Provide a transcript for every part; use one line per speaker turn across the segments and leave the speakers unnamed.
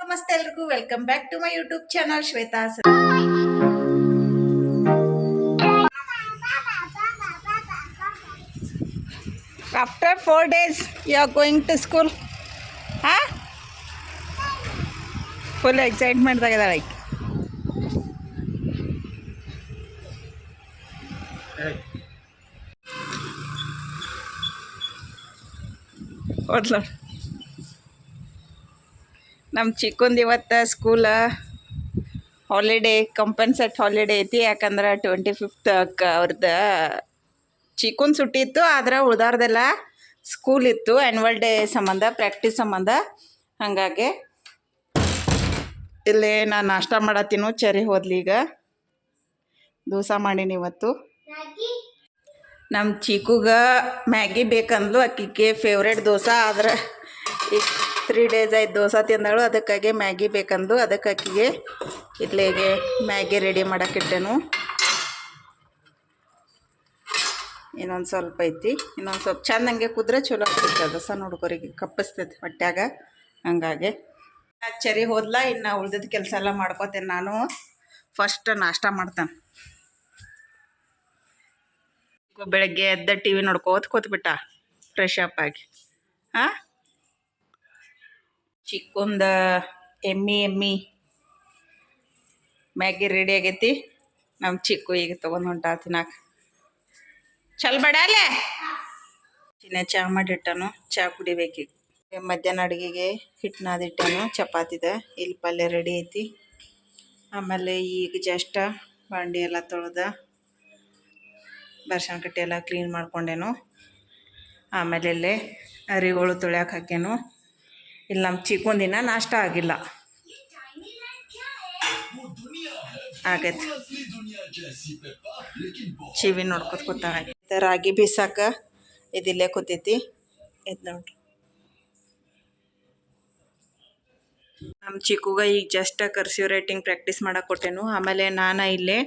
ನಮಸ್ತೆ ಎಲ್ರಿಗೂ welcome back to my YouTube channel Shweta. After 4 days you are going to school. Huh? Full excitement ಆಗಿದಾಳೆ. ನಮ್ಮ ಚಿಕ್ಕಂದು ಇವತ್ತು ಸ್ಕೂಲ holiday ಕಂಪನ್ಸೆಟ್ holiday ಐತಿ. ಯಾಕಂದ್ರೆ 25th ಅವ್ರದ್ದು ಚಿಕ್ಕನ್ ಸುಟ್ಟಿ ಇತ್ತು. ಆದ್ರೆ ಉಳ್ದಾರ್ದೆಲ್ಲ ಸ್ಕೂಲ್ ಇತ್ತು ಆ್ಯನ್ಯುವಲ್ ಡೇ ಸಂಬಂಧ, ಪ್ರಾಕ್ಟೀಸ್ ಸಂಬಂಧ. ಹಾಗಾಗಿ ಇಲ್ಲಿ ನಾನು ನಾಷ್ಟ ಮಾಡತ್ತೀನು. ಚರಿ ಹೋದ್ಲಿ. ಈಗ ದೋಸೆ ಮಾಡೀನಿ ಇವತ್ತು. ನಮ್ಮ ಚಿಕ್ಕುಗ ಮ್ಯಾಗಿ ಬೇಕಂದ್ಲು. ಆಕಿಗೆ ಫೇವ್ರೇಟ್ ದೋಸೆ. ಆದ್ರೆ ಈಗ 3 days ಆಯ್ತು ದೋಸೆ ತಿಂದಳು. ಅದಕ್ಕಾಗಿ ಮ್ಯಾಗಿ ಬೇಕಂದು ಅದಕ್ಕೆ ಆಕಿಗೆ ಇಡ್ಲಿಗೆ ಮ್ಯಾಗಿ ರೆಡಿ ಮಾಡೋಕ್ಕಿಟ್ಟೆನು. ಇನ್ನೊಂದು ಸ್ವಲ್ಪ ಐತಿ. ಇನ್ನೊಂದು ಸ್ವಲ್ಪ ಚೆಂದಂಗೆ ಕುದ್ರೆ ಚಲೋ ಆಗ್ತೈತೆ. ದೋಸೆ ನೋಡ್ಕೊರಿಗೆ ಕಪ್ಪಿಸ್ತೈತೆ ಹೊಟ್ಯಾಗ. ಹಂಗಾಗಿ ಚರಿ ಹೋದ್ಲ. ಇನ್ನು ಉಳ್ದಿದ್ದ ಕೆಲಸ ಎಲ್ಲ ಮಾಡ್ಕೋತೇನೆ ನಾನು. ಫಸ್ಟ್ ನಾಷ್ಟ ಮಾಡ್ತಾನೆ. ಬೆಳಗ್ಗೆ ಎದ್ದ ಟಿ ವಿ ನೋಡ್ಕೋತ ಕೂತ್ಬಿಟ್ಟ ಫ್ರೆಶ್ ಅಪ್ ಆಗಿ. ಹಾಂ, ಚಿಕ್ಕಂದ ಎಮ್ಮಿ ಮ್ಯಾಗಿ ರೆಡಿ ಆಗೈತಿ. ನಮ್ಮ ಚಿಕ್ಕು ಈಗ ತೊಗೊಂಡು ಹೊಂಟ ತಿನ್ನಾಕ. ಚಲ್ ಬೇಡ ಅಲ್ಲೇ ಚಿನ್ನ ಚಹಾ ಮಾಡಿಟ್ಟನು. ಚಹಾ ಕುಡಿಬೇಕೀಗ. ಮಧ್ಯಾಹ್ನ ಅಡುಗೆಗೆ ಹಿಟ್ಟು ನಾದಿಟ್ಟನು. ಚಪಾತಿದ ಇಲ್ಲಿ ಪಲ್ಯ ರೆಡಿ ಐತಿ. ಆಮೇಲೆ ಈಗ ಜಸ್ಟ್ ಬಾಂಡಿ ಎಲ್ಲ ತೊಳೆದ ಬರ್ಸನ್ ಕಟ್ಟಿ ಎಲ್ಲ ಕ್ಲೀನ್ ಮಾಡ್ಕೊಂಡೇನು. ಆಮೇಲೆ ಇಲ್ಲೇ ಅರಿಗಳು ತೊಳ್ಯಾಕೆ ಹಾಕ್ಯನು. ಇಲ್ಲಿ ನಮ್ಮ ಚಿಕ್ಕಂದಿನ ನಾಷ್ಟ ಆಗಿಲ್ಲ. ಆಗೈತೆ. ಚಿವಿ ನೋಡ್ಕೊತ ಕೂತಾಳ. ರಾಗಿ ಬೀಸಾಕ ಇದಿಲ್ಲೇ ಕೂತೈತಿ. ಇದು ನೋಡ್ರಿ ನಮ್ಮ ಚಿಕ್ಕುಗ ಈಗ ಜಸ್ಟ್ ಕರ್ಸಿವ್ ರೈಟಿಂಗ್ ಪ್ರಾಕ್ಟೀಸ್ ಮಾಡಕ್ಕೆ ಕೊಟ್ಟೆನು. ಆಮೇಲೆ ನಾನು ಇಲ್ಲೇ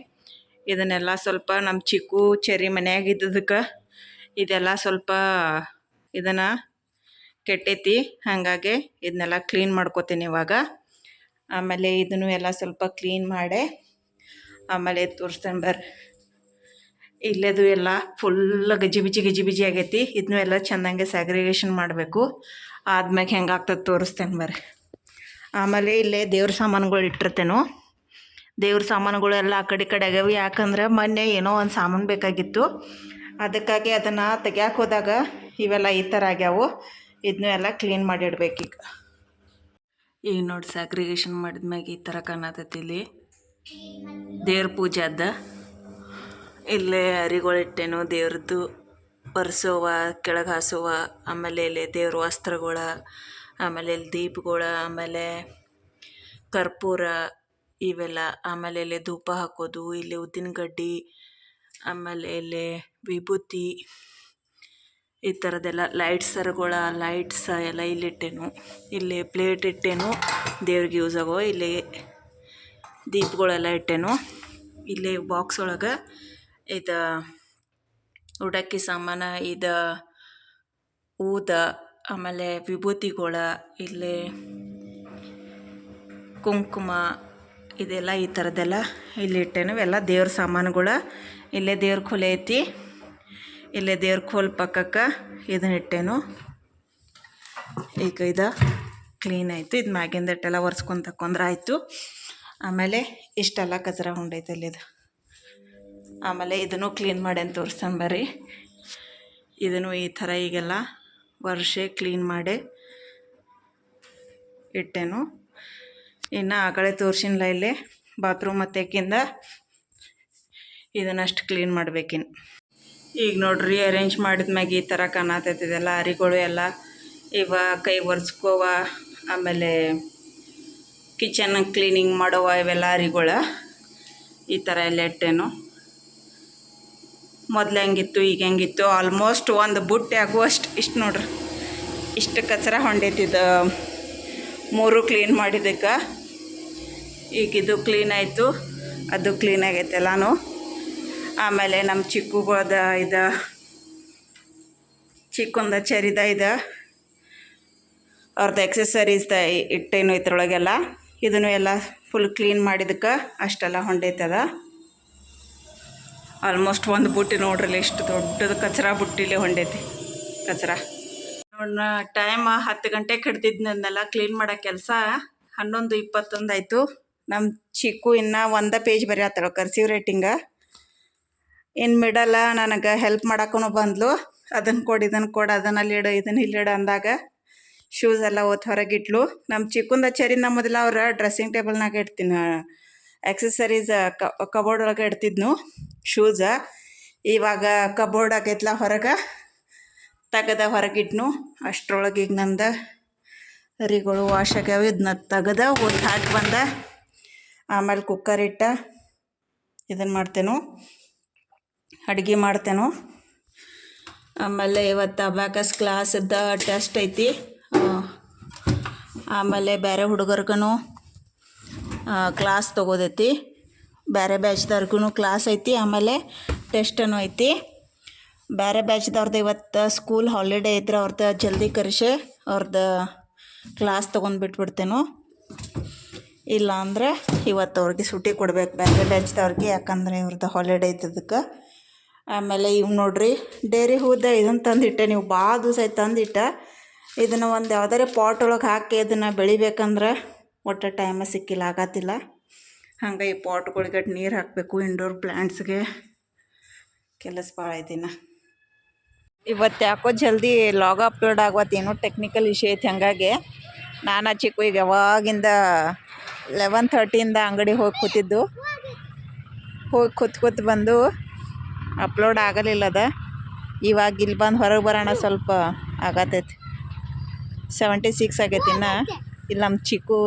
ಇದನ್ನೆಲ್ಲ ಸ್ವಲ್ಪ ನಮ್ಮ ಚಿಕ್ಕು ಚೆರಿ ಮನ್ಯಾಗ ಇದ್ದದಕ್ಕೆ ಇದೆಲ್ಲ ಸ್ವಲ್ಪ ಇದನ್ನು ಕೆಟ್ಟೈತಿ. ಹಾಗಾಗಿ ಇದನ್ನೆಲ್ಲ ಕ್ಲೀನ್ ಮಾಡ್ಕೋತೀನಿ ಇವಾಗ. ಆಮೇಲೆ ಇದನ್ನು ಎಲ್ಲ ಸ್ವಲ್ಪ ಕ್ಲೀನ್ ಮಾಡಿ ಆಮೇಲೆ ತೋರಿಸ್ತೇನೆ ಬರ್ರಿ. ಇಲ್ಲೇದು ಎಲ್ಲ ಫುಲ್ ಗಜಿಬಿಜಿ ಆಗೈತಿ. ಇದನ್ನು ಎಲ್ಲ ಚೆಂದಂಗೆ ಸ್ಯಾಗ್ರಿಗೇಷನ್ ಮಾಡಬೇಕು. ಆದ್ಮ್ಯಾಗ ಹೆಂಗಾಗ್ತದೆ ತೋರಿಸ್ತೇನೆ ಬರ್ರಿ. ಆಮೇಲೆ ಇಲ್ಲೇ ದೇವ್ರ ಸಾಮಾನುಗಳು ಇಟ್ಟಿರ್ತೇನು. ದೇವ್ರ ಸಾಮಾನುಗಳು ಎಲ್ಲ ಆ ಕಡೆ ಆಗ್ಯಾವ. ಯಾಕಂದ್ರೆ ಮೊನ್ನೆ ಏನೋ ಒಂದು ಸಾಮಾನು ಬೇಕಾಗಿತ್ತು. ಅದಕ್ಕಾಗಿ ಅದನ್ನು ತೆಗ್ಯಾಕೆ ಹೋದಾಗ ಇವೆಲ್ಲ ಈ ಥರ ಆಗ್ಯಾವು. ಇದನ್ನೂ ಎಲ್ಲ ಕ್ಲೀನ್ ಮಾಡಿ ಇಡ್ಬೇಕೀಗ. ಈಗ ನೋಡಿ ಸ್ಯಾಗ್ರಿಗೇಷನ್ ಮಾಡಿದ್ಮ್ಯಾಗ ಈ ಥರ ಕಾಣತೈತಿ. ಇಲ್ಲಿ ದೇವ್ರ ಪೂಜೆ ಅದ. ಇಲ್ಲೇ ಅರಿಗಳಿಟ್ಟೇನು ದೇವ್ರದ್ದು ಒರೆಸೋವ, ಕೆಳಗೆ ಹಾಸೋವ. ಆಮೇಲೆ ಇಲ್ಲಿ ದೇವ್ರ ವಸ್ತ್ರಗಳ, ಆಮೇಲೆ ಇಲ್ಲಿ ದೀಪಗಳ, ಆಮೇಲೆ ಕರ್ಪೂರ ಇವೆಲ್ಲ. ಆಮೇಲೆ ಇಲ್ಲಿ ಧೂಪ ಹಾಕೋದು, ಇಲ್ಲಿ ಉದ್ದಿನ ಗಡ್ಡಿ, ಆಮೇಲೆ ಇಲ್ಲಿ ವಿಭೂತಿ, ಈ ಥರದ್ದೆಲ್ಲ ಲೈಟ್ಸರ್ಗಳ ಲೈಟ್ಸ್ ಎಲ್ಲ ಇಲ್ಲಿಟ್ಟೇನು. ಇಲ್ಲಿ ಪ್ಲೇಟ್ ಇಟ್ಟೇನು ದೇವ್ರಿಗೆ ಯೂಸ್ ಆಗೋ. ಇಲ್ಲಿ ದೀಪಗಳೆಲ್ಲ ಇಟ್ಟೇನು. ಇಲ್ಲಿ ಬಾಕ್ಸ್ ಒಳಗೆ ಇದು ಉಡಕ್ಕಿ ಸಾಮಾನು, ಇದು ಊದ, ಆಮೇಲೆ ವಿಭೂತಿಗಳ, ಇಲ್ಲಿ ಕುಂಕುಮ, ಇದೆಲ್ಲ ಈ ಥರದ್ದೆಲ್ಲ ಇಲ್ಲಿ ಇಟ್ಟೇನು. ಇವೆಲ್ಲ ದೇವ್ರ ಸಾಮಾನುಗಳು. ಇಲ್ಲೇ ದೇವ್ರ ಖೋಲೆ ಐತಿ. ಇಲ್ಲೇ ದೇವ್ರ ಖೋಲ್ ಪಕ್ಕಕ್ಕೆ ಇದನ್ನ ಇಟ್ಟೇನು. ಈಗ ಇದು ಕ್ಲೀನ್ ಆಯಿತು. ಇದು ಮ್ಯಾಗಿಂದ ಇಟ್ಟೆಲ್ಲ ಒರೆಸ್ಕೊಂಡು ತಕೊಂಡ್ರೆ ಆಯಿತು. ಆಮೇಲೆ ಇಷ್ಟೆಲ್ಲ ಕಚರ ಹೊಂಡೈತೆ ಇದು. ಆಮೇಲೆ ಇದನ್ನು ಕ್ಲೀನ್ ಮಾಡಿ ಅಂತ ತೋರಿಸ್ತಾನೆ ಬರ್ರಿ. ಇದನ್ನು ಈ ಥರ ಈಗೆಲ್ಲ ವರ್ಷೆ ಕ್ಲೀನ್ ಮಾಡಿ ಇಟ್ಟೇನು. ಇನ್ನು ಆ ಕಡೆ ತೋರಿಸಿಲ್ಲ ಇಲ್ಲೇ ಬಾತ್ರೂಮ್ ಮತ್ತೆಕಿಂದ ಇದನ್ನಷ್ಟು ಕ್ಲೀನ್ ಮಾಡ್ಬೇಕಿನ್ನು. ಈಗ ನೋಡ್ರಿ ಅರೇಂಜ್ ಮಾಡಿದ್ಮ್ಯಾಗ ಈ ಥರ ಕಾಣತೈತಿದೆಲ್ಲ ಅರಿಗಳು ಎಲ್ಲ. ಇವ ಕೈ ಒರೆಸ್ಕೋವ, ಆಮೇಲೆ ಕಿಚನ್ ಕ್ಲೀನಿಂಗ್ ಮಾಡೋವ, ಇವೆಲ್ಲ ಅರಿಗಳು ಈ ಥರ ಎಲ್ಲ ಇಟ್ಟೇನು. ಮೊದಲು ಹೆಂಗಿತ್ತು ಈಗ ಹೆಂಗಿತ್ತು ಆಲ್ಮೋಸ್ಟ್ ಒಂದು ಬುಟ್ಟಿ ಆಗುವಷ್ಟು ಇಷ್ಟು ನೋಡ್ರಿ. ಇಷ್ಟು ಕಚರ ಹೊಂಡೈತಿದ್ದು 3 ಕ್ಲೀನ್ ಮಾಡಿದ್ದಕ್ಕೆ. ಈಗ ಇದು ಕ್ಲೀನ್ ಆಯಿತು, ಅದು ಕ್ಲೀನ್ ಆಗೈತೆ ಎಲ್ಲನೂ. ಆಮೇಲೆ ನಮ್ಮ ಚಿಕ್ಕುಗಳದ ಇದು ಚಿಕ್ಕಂದ ಚರಿದ ಇದು ಅವ್ರದ್ದು ಎಕ್ಸೆಸರೀಸ್ ಇಟ್ಟೇನು ಇದ್ರೊಳಗೆಲ್ಲ ಇದನ್ನು ಎಲ್ಲ ಫುಲ್ ಕ್ಲೀನ್ ಮಾಡಿದಕ್ಕೆ ಅಷ್ಟೆಲ್ಲ ಹೊಂಡೈತದ. ಆಲ್ಮೋಸ್ಟ್ ಒಂದು ಬುಟ್ಟಿ ನೋಡ್ರಿ ಎಷ್ಟು ದೊಡ್ಡದು ಕಚರ ಬುಟ್ಟಿಲಿ ಹೊಂಡೈತಿ ಕಚರ. ನೋಡ ಟೈಮ್ 10 ಗಂಟೆಗೆ ಹಿಡ್ದಿದ್ನೆಲ್ಲ ಕ್ಲೀನ್ ಮಾಡೋ ಕೆಲಸ 11:21 ಆಯಿತು. ನಮ್ಮ ಚಿಕ್ಕು ಇನ್ನೂ ಒಂದೇ ಪೇಜ್ ಬರೆಯತ್ತಳು ಕರ್ಸಿವ್ ರೈಟಿಂಗ. ಇನ್ನು ಮಿಡಲ್ಲ ನನಗೆ ಹೆಲ್ಪ್ ಮಾಡೋಕ್ಕೂ ಬಂದ್ಲು. ಅದನ್ನು ಕೊಡು ಇದನ್ನು ಕೊಡು ಅದನ್ನಲ್ಲಿ ಇಡು ಇದನ್ನು ಇಲ್ಲಿಡು ಅಂದಾಗ ಶೂಸ್ ಎಲ್ಲ ಓದ್ ಹೊರಗಿಟ್ಲು. ನಮ್ಮ ಚಿಕ್ಕಂದ ಚರಿನ ಮೊದಲು ಅವ್ರ ಡ್ರೆಸ್ಸಿಂಗ್ ಟೇಬಲ್ನಾಗ ಇಡ್ತೀನಿ, ಆಕ್ಸೆಸರೀಸ್ ಕಬೋರ್ಡ್ ಒಳಗೆ ಇಡ್ತಿದ್ನು ಶೂಸ. ಇವಾಗ ಕಬೋರ್ಡ್ ಆಗೈತ್ಲ ಹೊರಗೆ ತೆಗೆದ ಹೊರಗಿಟ್ನು. ಅಷ್ಟರೊಳಗೆ ಈಗ ನಂದು ಹರಿಗಳು ವಾಶ್ ಆಗ್ಯಾವ. ಇದನ್ನ ತೆಗೆದ ಒಂದು ಹಾಕಿ ಬಂದ. ಆಮೇಲೆ ಕುಕ್ಕರ್ ಇಟ್ಟ ಇದನ್ನು ಮಾಡ್ತೇನು, ಅಡುಗೆ ಮಾಡ್ತೇನು. ಆಮೇಲೆ ಇವತ್ತು ಅಬ್ಯಾಕಸ್ ಕ್ಲಾಸದ ಟೆಸ್ಟ್ ಐತಿ. ಆಮೇಲೆ ಬೇರೆ ಹುಡುಗರ್ಗೂ ಕ್ಲಾಸ್ ತೊಗೋದೈತಿ, ಬೇರೆ ಬ್ಯಾಚ್ದವ್ರಿಗೂ ಕ್ಲಾಸ್ ಐತಿ. ಆಮೇಲೆ ಟೆಸ್ಟನ್ನು ಐತಿ. ಬೇರೆ ಬ್ಯಾಚ್ದವ್ರದ್ದು ಇವತ್ತು ಸ್ಕೂಲ್ ಹಾಲಿಡೇ ಇದ್ರೆ ಅವ್ರದ್ದು ಜಲ್ದಿ ಕರೆಸಿ ಅವ್ರದ್ದು ಕ್ಲಾಸ್ ತೊಗೊಂಡು ಬಿಟ್ಬಿಡ್ತೇನು. ಇಲ್ಲ ಅಂದರೆ ಇವತ್ತು ಅವ್ರಿಗೆ ಸೂಟಿ ಕೊಡ್ಬೇಕು ಬೇರೆ ಬ್ಯಾಚ್ದವ್ರಿಗೆ, ಯಾಕಂದರೆ ಇವ್ರದ್ದು ಹಾಲಿಡೇ ಇದ್ದದಕ್ಕೆ. ಆಮೇಲೆ ಇವು ನೋಡ್ರಿ ಡೇರಿ ಹೂದ ಇದನ್ನು ತಂದಿಟ್ಟೆ, ನೀವು ಭಾಳ ದಿವಸ ಆಯ್ತು ತಂದಿಟ್ಟ. ಇದನ್ನು ಒಂದು ಯಾವುದಾರೆ ಪಾಟ್ ಒಳಗೆ ಹಾಕಿ ಇದನ್ನು ಬೆಳಿಬೇಕಂದ್ರೆ ಒಟ್ಟು ಟೈಮ ಸಿಕ್ಕಿಲ್ಲ, ಆಗತ್ತಿಲ್ಲ. ಹಂಗೆ ಈ ಪಾಟ್ಗಳಿಗೆ ನೀರು ಹಾಕಬೇಕು. ಇಂಡೋರ್ ಪ್ಲ್ಯಾಂಟ್ಸ್ಗೆ ಕೆಲಸ ಭಾಳ ಐತಿನ. ಇವತ್ತು ಯಾಕೋ ಜಲ್ದಿ ಲಾಗ್ ಅಪ್ಲೋಡ್ ಆಗವತ್ತೇನೋ ಟೆಕ್ನಿಕಲ್ ಇಶ್ಯೂ ಐತಿ. ಹಾಗಾಗಿ ನಾನು ಚಿಕ್ಕು ಈಗ ಯಾವಾಗಿಂದ 11:30 ಅಂಗಡಿ ಹೋಗಿ ಕೂತಿದ್ದು, ಹೋಗಿ ಕೂತ್ ಬಂದು ಅಪ್ಲೋಡ್ ಆಗಲಿಲ್ಲದ. ಇವಾಗ ಇಲ್ಲಿ ಬಂದು ಹೊರಗೆ ಬರೋಣ ಸ್ವಲ್ಪ ಆಗತೈತಿ. 76 ಆಗೈತಿ. ಇನ್ನು ಇಲ್ಲಿ ನಮ್ಮ ಚಿಕ್ಕು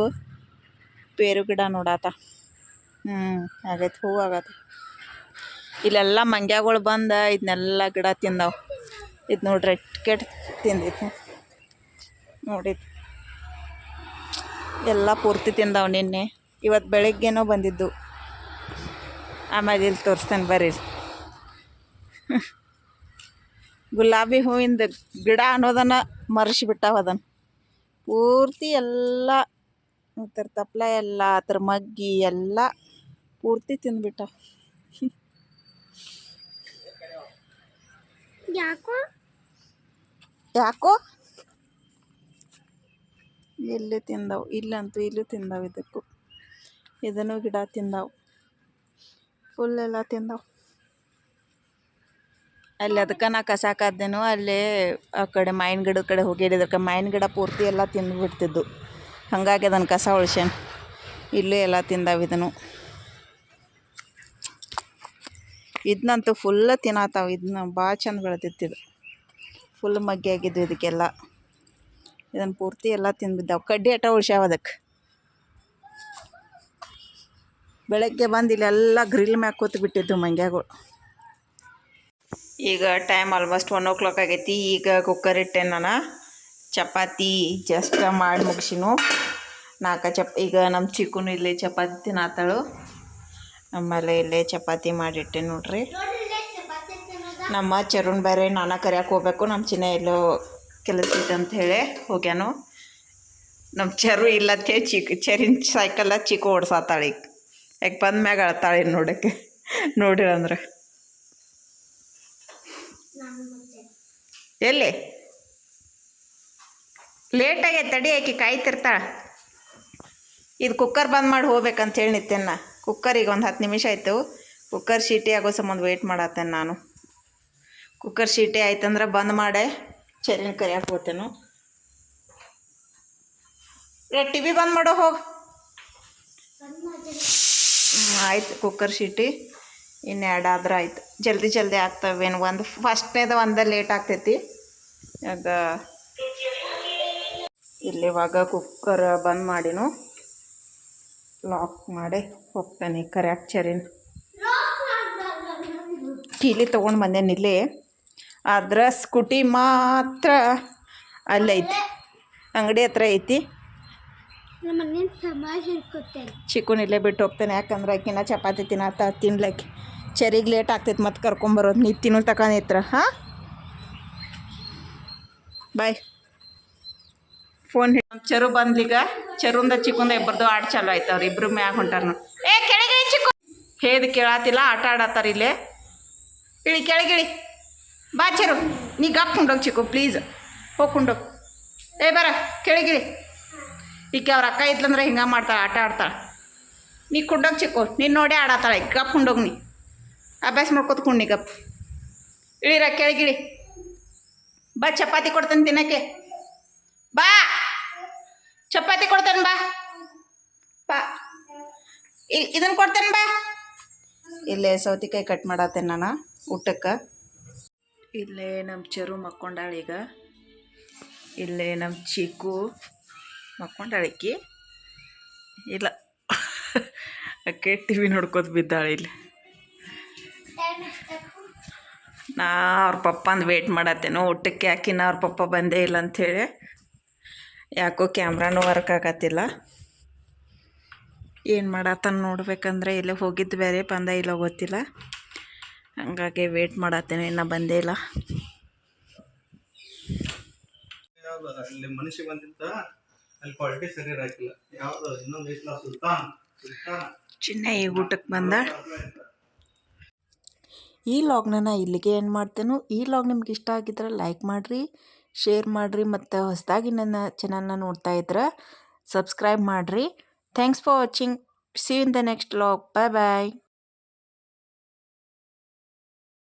ಪೇರು ಗಿಡ ನೋಡಾತ. ಆಗೈತಿ, ಹೂವು ಆಗತ್ತೆ. ಇಲ್ಲೆಲ್ಲ ಮಂಗ್ಯಾಗಳು ಬಂದು ಇದನ್ನೆಲ್ಲ ಗಿಡ ತಿಂದವು. ಇದು ನೋಡ್ರಿ ಕೆಟ್ಟ ತಿಂದಿತ್ತು ನೋಡಿದ್ದು ಎಲ್ಲ ಪೂರ್ತಿ ತಿಂದವು. ನಿನ್ನೆ ಇವತ್ತು ಬೆಳಗ್ಗೆನೋ ಬಂದಿದ್ದು. ಆಮೇಲೆ ಇಲ್ಲಿ ತೋರಿಸ್ತೇನೆ ಬರ್ರಿ. ಗುಲಾಬಿ ಹೂವಿಂದ ಗಿಡ ಅನ್ನೋದನ್ನು ಮರೆಸಿಬಿಟ್ಟಾವ. ಅದನ್ನು ಪೂರ್ತಿ ಎಲ್ಲ ಅದ್ರ ತಪ್ಪಲ ಎಲ್ಲ ಅದ್ರ ಮಗ್ಗಿ ಎಲ್ಲ ಪೂರ್ತಿ ತಿಂದ್ಬಿಟ್ಟಾವ. ಯಾಕೋ ಇಲ್ಲಿ ತಿಂದವು, ಇಲ್ಲಂತೂ ಇಲ್ಲೂ ತಿಂದವು. ಇದಕ್ಕೂ ಇದನ್ನು ಗಿಡ ತಿಂದವು, ಫುಲ್ಲೆಲ್ಲ ತಿಂದವು. ಅಲ್ಲಿ ಅದಕ್ಕೆ ನಾ ಕಸಾಕಾದ್ದೇನು ಅಲ್ಲಿ ಆ ಕಡೆ ಮಾವಿನ ಗಿಡದ ಕಡೆ ಹೋಗಿದ್ದಕ್ಕೆ ಮಾವಿನ ಗಿಡ ಪೂರ್ತಿ ಎಲ್ಲ ತಿಂದುಬಿಡ್ತಿದ್ದು. ಹಾಗಾಗಿ ಅದನ್ನು ಕಸ ಉಳ್ಸ್ಯಾನ. ಇಲ್ಲೂ ಎಲ್ಲ ತಿಂದಾವ. ಇದನ್ನಂತೂ ಫುಲ್ಲ ತಿನ್ನತ್ತಾವ. ಇದನ್ನ ಭಾಳ ಚಂದ ಬೆಳೆದಿತ್ತಿದ್ದು, ಫುಲ್ ಮಗ್ಗಿ ಆಗಿದ್ದು ಇದಕ್ಕೆಲ್ಲ. ಇದನ್ನು ಪೂರ್ತಿ ಎಲ್ಲ ತಿಂದ್ಬಿದ್ದಾವೆ. ಕಡ್ಡಿ ಆಟ ಉಳ್ಸ್ಯಾವ ಅದಕ್ಕೆ. ಬೆಳಗ್ಗೆ ಬಂದು ಇಲ್ಲೆಲ್ಲ ಗ್ರಿಲ್ ಮ್ಯಾಗ ಕೂತು ಬಿಟ್ಟಿದ್ದು ಮಂಗ್ಯಾಗಳು. ಈಗ ಟೈಮ್ ಆಲ್ಮೋಸ್ಟ್ 1 o'clock ಆಗೈತಿ. ಈಗ ಕುಕ್ಕರ್ ಇಟ್ಟೆ ನಾನು. ಚಪಾತಿ ಜಸ್ಟ್ ಮಾಡಿ ಮುಗಿಸಿನು. 4 ಈಗ ನಮ್ಮ ಚಿಕ್ಕನು ಇಲ್ಲಿ ಚಪಾತಿ ತಿನ್ನತ್ತಾಳು. ಆಮೇಲೆ ಇಲ್ಲೇ ಚಪಾತಿ ಮಾಡಿಟ್ಟೆ ನೋಡ್ರಿ. ನಮ್ಮ ಚರುಣ್ ಬೇರೆ ನಾನು ಕರಿಯಕ್ಕೆ ಹೋಗ್ಬೇಕು. ನಮ್ಮ ಚಿನ್ನ ಎಲ್ಲೋ ಕೆಲಸ ಐತೆ ಅಂತ ಹೇಳಿ ಹೋಗ್ಯಾನು. ನಮ್ಮ ಚರು ಇಲ್ಲತ್ತೆ ಚರಿನ ಸೈಕಲ್ಲ ಚಿಕ್ಕು ಓಡ್ಸಾತಾಳೆ. ಈಗ ಯಾಕೆ ಬಂದ ಮ್ಯಾಗ ಅಳ್ತಾಳೆ ನೋಡೋಕ್ಕೆ ನೋಡಿರಿ ಅಂದ್ರೆ. ಎಲ್ಲಿ ಲೇಟಾಗೈತೆ ತಡಿ, ಆಕಿ ಕಾಯ್ತಿರ್ತಾಳೆ. ಇದು ಕುಕ್ಕರ್ ಬಂದ್ ಮಾಡಿ ಹೋಗ್ಬೇಕಂತ ಹೇಳಿ ನಿತ್ತೇನ. ಕುಕ್ಕರ್ ಈಗ ಒಂದು 10 ನಿಮಿಷ ಆಯಿತು. ಕುಕ್ಕರ್ ಶೀಟಿ ಆಗೋ ಸಂಬಂಧ ವೆಯ್ಟ್ ಮಾಡತ್ತೇನೆ ನಾನು. ಕುಕ್ಕರ್ ಶೀಟಿ ಆಯ್ತಂದ್ರೆ ಬಂದ್ ಮಾಡೇ ಚರಿನ ಕರಿಯಕ್ಕೆ ಹೋಗ್ತೇನು. ಟಿ ವಿ ಬಂದ್ ಮಾಡೋ ಹೋಗಿ. ಆಯ್ತು, ಕುಕ್ಕರ್ ಶೀಟಿ ಇನ್ನು 2 ಆದ್ರೆ ಆಯ್ತು. ಜಲ್ದಿ ಆಗ್ತವೇನು. ಒಂದು ಫಸ್ಟ್ನೇದು ಒಂದೇ ಲೇಟ್ ಆಗ್ತೈತಿ. ಆಗ ಇಲ್ಲಿವಾಗ ಕುಕ್ಕರ್ ಬಂದ್ ಮಾಡಿನು, ಲಾಕ್ ಮಾಡಿ ಹೋಗ್ತಾನೆ ಕರಿಯಕ್ಕೆ ಚರಿನ. ಕೀಲಿ ತೊಗೊಂಡು ಬಂದೇನಿ ಇಲ್ಲಿ. ಆದ್ರೆ ಸ್ಕೂಟಿ ಮಾತ್ರ ಅಲ್ಲೈತಿ, ಅಂಗಡಿ ಹತ್ರ ಐತಿ. ಚಿಕ್ಕನ್ ಇಲ್ಲೇ ಬಿಟ್ಟು ಹೋಗ್ತೇನೆ. ಯಾಕಂದ್ರೆ ಆಕಿನ ಚಪಾತಿ ತಿನ್ಲಕ್ಕೆ ಚರಿಗೆ ಲೇಟ್ ಆಗ್ತೈತಿ. ಮತ್ತೆ ಕರ್ಕೊಂಬರೋದು ನೀ ತಿನ್ನೋ ತಗೊಂಡಿತ್ರ. ಹಾಂ ಬಾಯ್. ಫೋನ್ ಚರು ಬಂದ್ಲೀಗ ಚರುಂದ ಚಿಕ್ಕುಂದ ಇಬ್ಬರದು ಆಟ ಚಾಲು ಆಯ್ತು ಅವ್ರು ಇಬ್ರು ಮ್ಯಾಗ ಹೊಂಟಾರ ನೋಡಿ ಏ ಕೆಳಗಿಳಿ ಚಿಕ್ಕು ಹೇದ್ ಕೇಳತ್ತಿಲ್ಲ ಆಟ ಆಡತ್ತಾರ ಇಲ್ಲೇ ಇಳಿ ಕೆಳಗಿಳಿ ಬಾ ಚರು ನೀ ಗಪ್ ಕುಂಡೋಗಿ ಚಿಕ್ಕು ಪ್ಲೀಸ್ ಹೋಗಿ ಕುಂಡೋಗಿ ಏ ಬರ ಕೆಳಗಿಳಿ ಈಕೆ ಅವ್ರ ಅಕ್ಕ ಇದ್ಲಂದ್ರೆ ಹಿಂಗೆ ಮಾಡ್ತಾಳೆ ಆಟ ಆಡ್ತಾಳೆ ನೀ ಕುಂಡೋಗಿ ಚಿಕ್ಕು ನೀನು ನೋಡೇ ಆಡತ್ತಾಳೆ ಗಪ್ ಕುಂಡೋಗಿ ನೀ ಅಭ್ಯಾಸ ಮಾಡ್ಕೊತ ಕುಂಡಿ ಗಪ್ ಇಳಿರ ಕೆಳಗಿಳಿ ಬಾ ಚಪಾತಿ ಕೊಡ್ತೇನೆ ತಿನ್ನಕ್ಕೆ ಬಾ ಚಪಾತಿ ಕೊಡ್ತೇನೆ ಬಾ ಬಾ ಇದನ್ನು ಕೊಡ್ತೇನೆ ಬಾ ಇಲ್ಲೇ ಸೌತೆಕಾಯಿ ಕಟ್ ಮಾಡತ್ತೇನೆ ನಾನು ಊಟಕ್ಕೆ ಇಲ್ಲೇ ನಮ್ಮ ಚರು ಮಕ್ಕೊಂಡಾಳೀಗ ಇಲ್ಲೇ ನಮ್ಮ ಚಿಕ್ಕು ಮಕ್ಕೊಂಡಾಳಿಕ್ಕಿ ಇಲ್ಲ ಅಕ್ಕೆ ಟಿ ವಿ ನೋಡ್ಕೋತ ಬಿದ್ದಾಳೆ ಇಲ್ಲಿ ನಾ ಅವ್ರ ಪಪ್ಪಂದು ವೇಟ್ ಮಾಡತ್ತೇನೋ ಊಟಕ್ಕೆ ಯಾಕಿನ್ನ ಅವ್ರ ಪಪ್ಪ ಬಂದೇ ಇಲ್ಲ ಅಂಥೇಳಿ ಯಾಕೋ ಕ್ಯಾಮ್ರಾನು ವರ್ಕ್ ಆಗತ್ತಿಲ್ಲ ಏನು ಮಾಡತ್ತಾನ ನೋಡ್ಬೇಕಂದ್ರೆ ಇಲ್ಲೇ ಹೋಗಿದ್ದು ಬೇರೆ ಬಂದ ಇಲ್ಲ ಗೊತ್ತಿಲ್ಲ ಹಂಗಾಗಿ ವೇಟ್ ಮಾಡತ್ತೇನೆ ಇನ್ನೂ ಬಂದೇ ಇಲ್ಲ
ಅಲ್ಲಿ ಮನುಷ್ಯ ಬಂದಿದ್ದ ಅಲ್ಲಿ ಕ್ವಾಲಿಟಿ ಸರಿ ಇರಾಕಿಲ್ಲ ಯಾವ್ದು ಇನ್ನೊಂದು ಐತ್ಲ ಸುಲ್ತಾನ್
ಚಿನ್ನ ಈಗ ಊಟಕ್ಕೆ ಬಂದ ಈ ಲಾಗ್ನ ನಾ ಇಲ್ಲಿಗೆ ಏನು ಮಾಡ್ತೇನೋ ಈ ಲಾಗ್ ನಿಮ್ಗೆ ಇಷ್ಟ ಆಗಿದ್ರೆ ಲೈಕ್ ಮಾಡಿರಿ ಶೇರ್ ಮಾಡಿರಿ ಮತ್ತು ಹೊಸದಾಗಿ ನನ್ನ ಚಾನಲ್ನ ನೋಡ್ತಾ ಇದ್ರೆ ಸಬ್ಸ್ಕ್ರೈಬ್ ಮಾಡಿರಿ thanks for watching see you in the next vlog bye bye